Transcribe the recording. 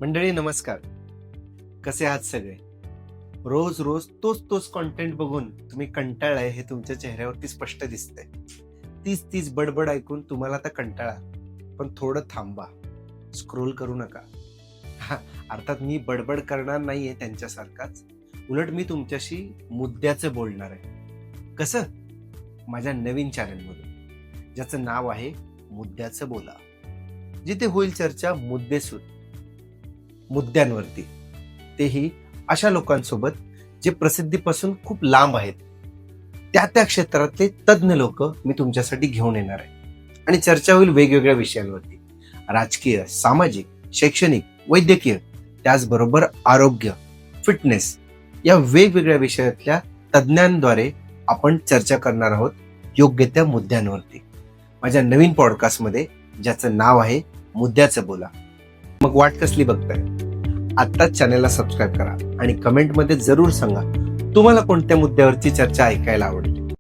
मंडळी नमस्कार. कसे आहात सगळे? रोज रोज तोच कॉन्टेंट बघून तुम्ही कंटाळलाय हे तुमच्या चेहऱ्यावरती स्पष्ट दिसतंय. तीच बडबड ऐकून तुम्हाला आता कंटाळा, पण थोडं थांबा, स्क्रोल करू नका. अर्थात मी बडबड करणार नाहीये त्यांच्यासारखाच, उलट मी तुमच्याशी मुद्द्याचं बोलणार आहे. कसं? माझ्या नवीन चॅनलमधून, ज्याचं नाव आहे मुद्द्याचं बोला, जिथे होईल चर्चा मुद्द्यांवरती, तेही अशा लोकांसोबत जे प्रसिद्धीपासून खूप लांब आहेत. त्या क्षेत्रातले तज्ज्ञ लोक मी तुमच्यासाठी घेऊन येणार आहे आणि चर्चा होईल वेगवेगळ्या विषयांवरती. राजकीय, सामाजिक, शैक्षणिक, वैद्यकीय, त्याचबरोबर आरोग्य, फिटनेस या वेगवेगळ्या विषयातल्या तज्ज्ञांद्वारे आपण चर्चा करणार आहोत योग्य त्या मुद्द्यांवरती, माझ्या नवीन पॉडकास्टमध्ये, ज्याचं नाव आहे मुद्द्याचं बोला. मग वाट कसली बघताय? आत्ताच चॅनलला सबस्क्राईब करा आणि कमेंटमध्ये जरूर सांगा तुम्हाला कोणत्या मुद्द्यावरची चर्चा ऐकायला आवडेल.